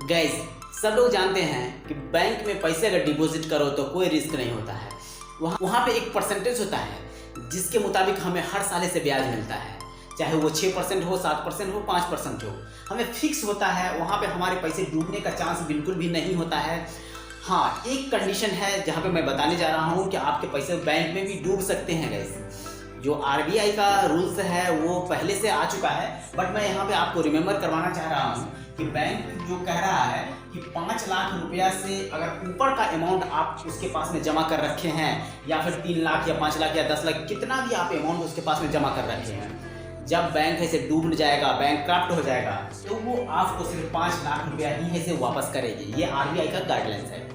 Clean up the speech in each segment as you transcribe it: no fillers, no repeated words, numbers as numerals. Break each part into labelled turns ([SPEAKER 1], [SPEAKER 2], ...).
[SPEAKER 1] Gas, सब लोग जानते हैं कि बैंक में पैसे अगर डिपॉजिट करो तो कोई रिस्क नहीं होता है। वहाँ पे एक परसेंटेज होता है जिसके मुताबिक हमें हर साल से ब्याज मिलता है, चाहे वो 6% हो, 7% हो, 5% हो, हमें फिक्स होता है। वहाँ पे हमारे पैसे डूबने का चांस बिल्कुल भी नहीं होता है। हाँ, एक कंडीशन है जहाँ पे मैं बताने जा रहा हूँ कि आपके पैसे बैंक में भी डूब सकते हैं। गैस, जो RBI का रूल्स है वो पहले से आ चुका है, बट मैं यहाँ पे आपको रिमेम्बर करवाना चाह रहा हूँ कि बैंक जो कह रहा है कि 5 लाख रुपया से अगर ऊपर का अमाउंट आप उसके पास में जमा कर रखे हैं, या फिर 3 लाख या 5 लाख या 10 लाख, कितना भी आप अमाउंट उसके पास में जमा कर रखे हैं, जब बैंक ऐसे डूब जाएगा, बैंक क्रप्ट हो जाएगा, तो वो आपको सिर्फ 5 लाख रुपया ही ऐसे वापस करेगी। ये RBI का गाइडलाइंस है।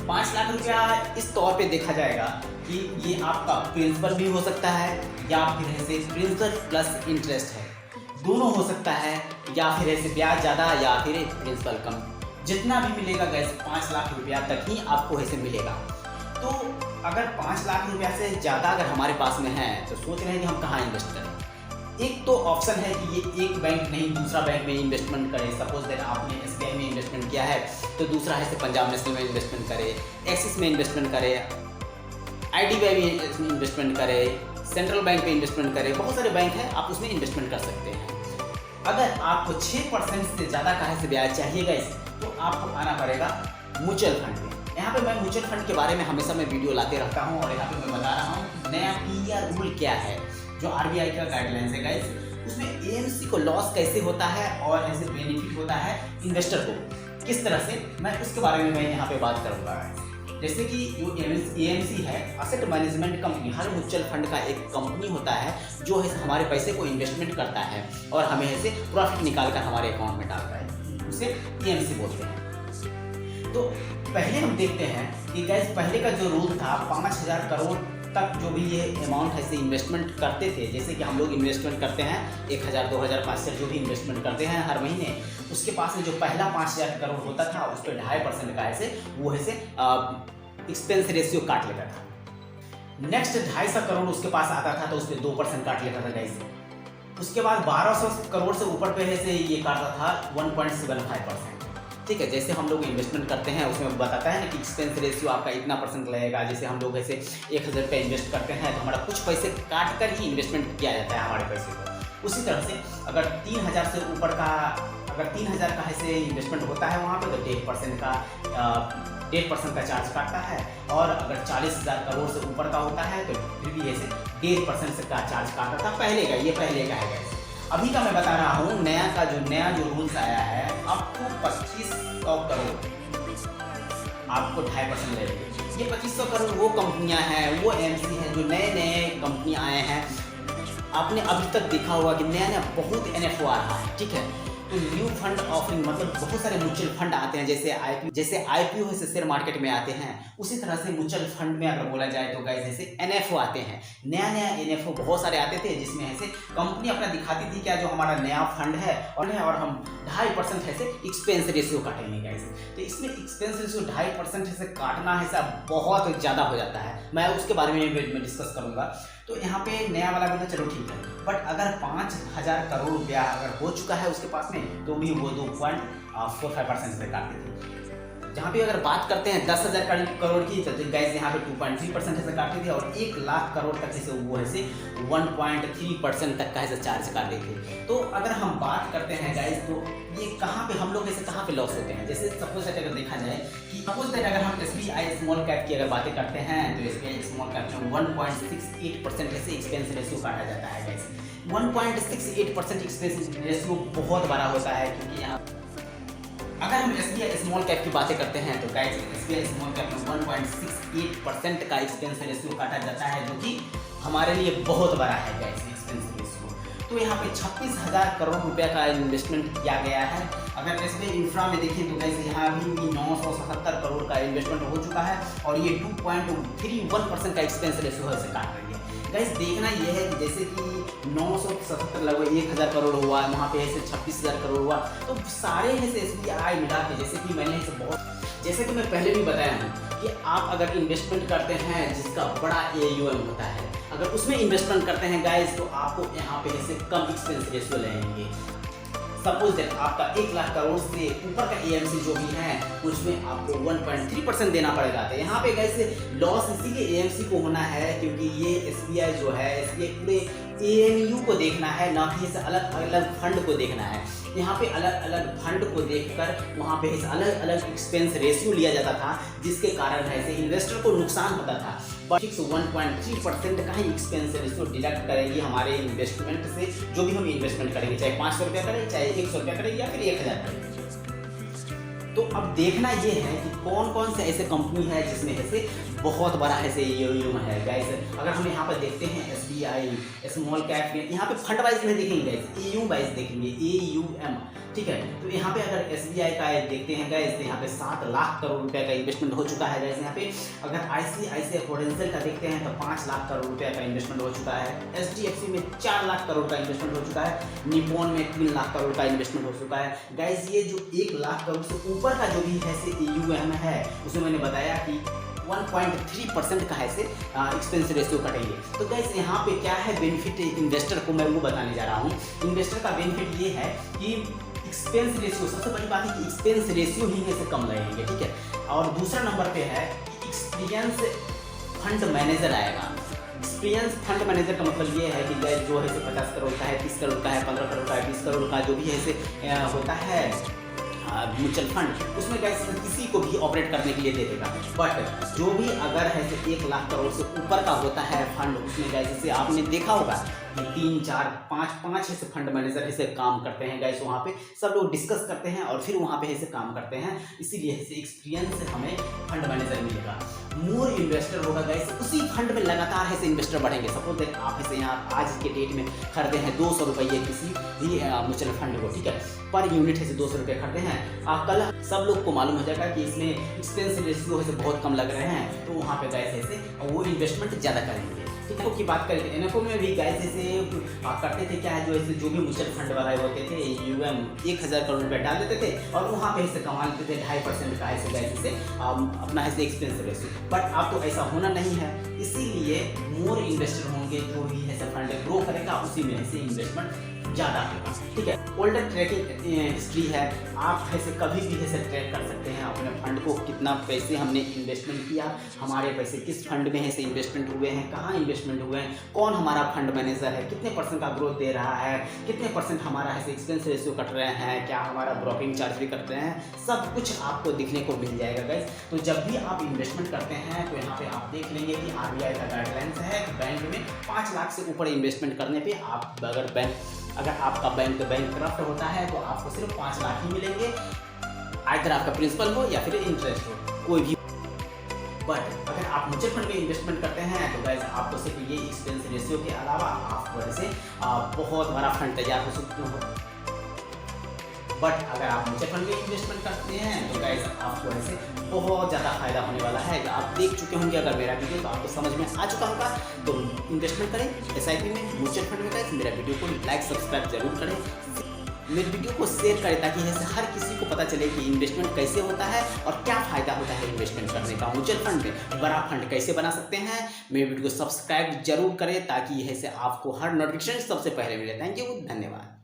[SPEAKER 1] 5 लाख रुपया इस तौर पे देखा जाएगा कि ये आपका प्रिंसिपल भी हो सकता है, या फिर ऐसे प्रिंसिपल प्लस इंटरेस्ट है, दोनों हो सकता है, या फिर ऐसे ब्याज ज़्यादा या फिर प्रिंसिपल कम, जितना भी मिलेगा गैस 5 लाख रुपया तक ही आपको ऐसे मिलेगा। तो अगर 5 लाख रुपया से ज़्यादा अगर हमारे पास में है तो सोच रहे हैं कि हम कहाँ इन्वेस्ट करें। एक तो ऑप्शन है कि ये एक बैंक नहीं दूसरा बैंक में इन्वेस्टमेंट करें। सपोज दैट आपने SBI में इन्वेस्टमेंट किया है तो दूसरा है पंजाब नेशनल में इन्वेस्टमेंट करे, एक्सिस में इन्वेस्टमेंट करे, IDBI में इन्वेस्टमेंट करे, सेंट्रल बैंक में इन्वेस्टमेंट करे, बहुत सारे बैंक हैं, आप उसमें इन्वेस्टमेंट कर सकते हैं। अगर आपको 6% से ज़्यादा कहाँ से ब्याज चाहिएगा तो आपको आना पड़ेगा म्यूचुअल फंड में। यहाँ पे मैं म्यूचुअल फंड के बारे में हमेशा मैं वीडियो लाते रहता हूँ, और यहाँ पे मैं बता रहा हूँ नया PER रूल क्या है, जो RBI का गाइडलाइंस है गाइस। उसमें AMC को लॉस कैसे होता है और ऐसे बेनिफिट होता है इन्वेस्टर को किस तरह से, मैं उसके बारे में मैं यहाँ पे बात करूँगा। जैसे कि जो AMC है, असेट मैनेजमेंट कंपनी, हर म्यूचुअल फंड का एक कंपनी होता है जो है हमारे पैसे को इन्वेस्टमेंट करता है और हमें ऐसे प्रॉफिट निकाल कर हमारे अकाउंट में डालता है, उसे AMC बोलते हैं। तो पहले हम देखते हैं कि गैस पहले का जो रूल था 5,000 करोड़ तक जो भी ये अमाउंट ऐसे इन्वेस्टमेंट करते थे, जैसे कि हम लोग इन्वेस्टमेंट करते हैं 1,000, 2,000, 5,000 जो भी इन्वेस्टमेंट करते हैं हर महीने, उसके पास में जो पहला 5,000 करोड़ होता था उस पर 2.5% का ऐसे वो ऐसे एक्सपेंस रेशियो काट लेता था। नेक्स्ट 250 करोड़ उसके पास आता था तो उस पर 2% काट लेता था गैस। उसके बाद 1,200 करोड़ से ऊपर पे ऐसे ये काटता था 1.75%। ठीक है, जैसे हम लोग इन्वेस्टमेंट करते हैं उसमें बताता है ना कि एक्सपेंस रेशियो आपका इतना % लगेगा। जैसे हम लोग ऐसे 1,000 रुपये इन्वेस्ट करते हैं तो हमारा कुछ पैसे काट कर ही इन्वेस्टमेंट किया जाता है हमारे पैसे को। उसी तरह से अगर 3,000 से ऊपर का, अगर 3,000 का ऐसे इन्वेस्टमेंट होता है वहाँ पे तो 1.5% का चार्ज काटता है, और अगर 40,000 करोड़ से ऊपर का होता है तो फिर भी ऐसे 1.5% का चार्ज काटता था पहले का। ये पहले का है। अभी का मैं बता रहा हूँ नया जो रूल्स आया है, आपको 2,500 करोड़ आपको 2.5% लगेगी। ये 2,500 करोड़ वो कंपनियां हैं, वो AMC हैं जो नए कंपनी आए हैं। आपने अभी तक देखा होगा कि नया बहुत NFO आ रहा है, ठीक है। तो न्यू फंड ऑफरिंग मतलब बहुत सारे म्यूचुअल फंड आते हैं, जैसे IPO से शेयर मार्केट में आते हैं, उसी तरह से म्यूचुअल फंड में अगर बोला जाए तो गाइस ऐसे NFO आते हैं। नया NFO बहुत सारे आते थे जिसमें ऐसे कंपनी अपना दिखाती थी क्या जो हमारा नया फंड है और हम 2.5% ऐसे एक्सपेंस रेशियो काटेंगे गाइस। तो इसमें एक्सपेंस रेशियो 2.5% से काटना है सब बहुत ज़्यादा हो जाता है, मैं उसके बारे में डिस्कस करूँगा। तो यहाँ पे नया वाला भी तो चलो ठीक है, बट अगर 5,000 करोड़ रुपया अगर हो चुका है उसके पास में तो भी वो 2.45% से काटते थे। जहाँ पे अगर बात करते हैं 10,000 करोड़ की तो गैस यहाँ पे 2.3% से काटते थे, और 1 लाख करोड़ तक से वो ऐसे 1.3% तक का ऐसे चार्ज काटते थे। तो अगर हम बात करते हैं गैस तो ये कहाँ पे हम लोग ऐसे कहाँ पे लॉस होते हैं। जैसे सपोज दैट अगर देखा जाए कि सपोज दैट अगर हम SBI स्मॉल कैप की अगर बातें करते हैं तो SBI स्मॉल कैप में 1.68% ऐसे एक्सपेंस रेशियो काटा जाता है गैस। 1.68% एक्सपेंस रेशियो बहुत बड़ा होता है, क्योंकि यहाँ अगर हम SBI स्मॉल कैप की बातें करते हैं तो गाइस SBI स्मॉल कैप में 1.68% का एक्सपेंस रेशियो काटा जाता है, जो कि हमारे लिए बहुत बड़ा है गाइस एक्सपेंस रेशियो। तो यहाँ पे 26,000 करोड़ रुपया का इन्वेस्टमेंट किया गया है। अगर SBI इंफ्रा में देखें तो गाइस यहाँ भी 977 करोड़ का इन्वेस्टमेंट हो चुका है, और ये 2.31% का एक्सपेंस रेशियो से काट रही है। गाइस देखना यह है कि जैसे कि 977 लगभग 1,000 करोड़ हुआ, वहाँ पे ऐसे 26,000 करोड़ हुआ, तो सारे ऐसे SBI मिला के जैसे कि मैं पहले भी बताया हूँ कि आप अगर इन्वेस्टमेंट करते हैं जिसका बड़ा AUM होता है, अगर उसमें इन्वेस्टमेंट करते हैं गाइस तो आपको यहाँ पे ऐसे कम एक्सपेंस रेशियो लगेंगे। सपोज दैट आपका 1 लाख करोड़ से ऊपर का एएमसी जो भी है उसमें आपको 1.3% देना पड़ेगा। तो यहाँ पे गैस लॉस इसीलिए एएमसी को होना है क्योंकि ये एसबीआई जो है एसबीआई पूरे एएमयू को देखना है, ना कि इसे अलग अलग फंड को देखना है। यहाँ पे अलग अलग फंड को देखकर वहाँ पे इस अलग अलग एक्सपेंस रेशियो लिया जाता था, जिसके कारण ऐसे इन्वेस्टर को नुकसान होता था। बट 1.3% का ही एक्सपेंस रेशियो डिडक्ट करेंगे हमारे इन्वेस्टमेंट से, जो भी हम इन्वेस्टमेंट करेंगे, चाहे 500 रुपया करें, चाहे 100 रुपया करें या फिर 1000 करें। तो अब देखना ये है कि कौन कौन से ऐसे कंपनी है जिसमें ऐसे बहुत बड़ा ऐसे एयूएम है गाइस। अगर हम यहाँ पर देखते हैं एसबीआई स्मॉल कैप में, यहाँ पे फंड वाइज नहीं देखेंगे गाइस, एयूएम वाइज देखेंगे, एयूएम, ठीक है। तो यहाँ पे अगर एसबीआई का देखते हैं गाइस तो यहाँ पे 7 लाख करोड़ रुपए का इन्वेस्टमेंट हो चुका है गाइस। यहाँ पे अगर आईसीआईसीआई प्रूडेंशियल का देखते हैं तो 5 लाख करोड़ रुपए का इन्वेस्टमेंट हो चुका है। एचडीएफसी में 4 लाख करोड़ का इन्वेस्टमेंट हो चुका है। निपॉन में 3 लाख करोड़ का इन्वेस्टमेंट हो चुका है गाइस। ये जो 1 लाख करोड़ से ऊपर का जो भी ऐसे एयूएम है उसमें मैंने बताया कि 1.3% का ऐसे एक्सपेंस रेशियो कटेंगे। तो गाइस यहाँ पे क्या है बेनिफिट इन्वेस्टर को, मैं वो बताने जा रहा हूँ। इन्वेस्टर का बेनिफिट ये है कि एक्सपेंस रेशियो, सबसे बड़ी बात है कि एक्सपेंस रेशियो ही ऐसे कम लगेंगे, ठीक है। और दूसरा नंबर पे है एक्सपीरियंस फंड मैनेजर आएगा। एक्सपीरियंस फंड मैनेजर का मतलब ये है कि जो है 50 करोड़ का है, 30 करोड़ का है, 15 करोड़ का है, 20 करोड़ का जो भी ऐसे होता है म्यूचुअल फंड, उसमें गैस किसी को भी ऑपरेट करने के लिए दे देगा। बट जो भी अगर है 1 लाख करोड़ से ऊपर का होता है फंड, उसमें गैस जैसे आपने देखा होगा कि 3, 4, 5 ऐसे फंड मैनेजर ऐसे काम करते हैं गैस। वहाँ पे सब लोग डिस्कस करते हैं और फिर वहाँ पे ऐसे काम करते हैं, इसीलिए ऐसे एक्सपीरियंस हमें फंड मैनेजर मिलेगा। मोर इन्वेस्टर होगा गैस, उसी फंड में लगातार ऐसे इन्वेस्टर बढ़ेंगे। सपोज दैट आप ऐसे यहाँ आज के डेट में खरीदे हैं 200 रुपये किसी भी म्यूचुअल फंड को, ठीक है, पर यूनिट ऐसे 200 रुपये खरीदे हैं। कल सब लोग को मालूम हो जाएगा कि इसमें एक्सपेंस रेशियो ऐसे बहुत कम लग रहे हैं, तो वहाँ पे गैस ऐसे वो इन्वेस्टमेंट ज़्यादा करेंगे। एनएफओ की बात करें, एनएफओ में भी गैस ऐसे करते थे क्या है, जो ऐसे जो भी म्यूचुअल फंड वाले होते थे यूएम 1000 करोड़ रुपये डाल देते थे और वहाँ पे ऐसे कमा लेते थे 2.5% का ऐसे गैस से अपना ऐसे एक्सपेंस रेशियो। बट अब तो ऐसा होना नहीं है, इसीलिए मोर इन्वेस्टर होंगे, जो भी ऐसे फंड ग्रो करेगा उसी में ऐसे इन्वेस्टमेंट ज़्यादा होगा, ठीक है। ओल्डर ट्रैकिंग हिस्ट्री है, आप ऐसे कभी भी ऐसे ट्रैक कर सकते हैं अपने फंड को, कितना पैसे हमने इन्वेस्टमेंट किया, हमारे पैसे किस फंड में ऐसे इन्वेस्टमेंट हुए हैं, कहाँ इन्वेस्टमेंट हुए हैं, कौन हमारा फंड मैनेजर है, कितने % का ग्रोथ दे रहा है, कितने % हमारा ऐसे एक्सपेंस रेशियो कट रहे हैं, क्या हमारा ब्रोकिंग चार्ज भी कट रहे हैं, सब कुछ आपको दिखने को मिल जाएगा गाइस। तो जब भी आप इन्वेस्टमेंट करते हैं तो यहाँ पे आप देख लेंगे कि आरबीआई का गाइडलाइंस है कि बैंक में 5 लाख से ऊपर इन्वेस्टमेंट करने पे आप अगर आपका बैंक करप्ट होता है तो आपको सिर्फ 5 लाख ही मिलेंगे, आइदर आपका प्रिंसिपल हो या फिर इंटरेस्ट हो, कोई भी। बट अगर आप म्यूचुअल फंड में इन्वेस्टमेंट करते हैं तो गाइस आपको सिर्फ ये एक्सपेंस रेशियो के अलावा आपको ऐसे बहुत बड़ा फंड तैयार हो सकते हो। बट अगर आप म्यूचुअल फंड में इन्वेस्टमेंट करते हैं तो गाइस आपको ऐसे बहुत ज़्यादा फायदा होने वाला है। आप देख चुके होंगे अगर मेरा वीडियो तो आपको समझ में आ चुका होगा। तो इन्वेस्टमेंट करें एसआईपी में, म्यूचुअल फंड में। गाइस मेरा वीडियो को लाइक सब्सक्राइब जरूर करें, मेरे वीडियो को शेयर करें ताकि ऐसे हर किसी को पता चले कि इन्वेस्टमेंट कैसे होता है और क्या फ़ायदा होता है इन्वेस्टमेंट करने का। म्यूचुअल फंड में बड़ा फंड कैसे बना सकते हैं, मेरे वीडियो को सब्सक्राइब जरूर करें ताकि ऐसे आपको हर नोटिफिकेशन सबसे पहले मिले। थैंक यू, धन्यवाद।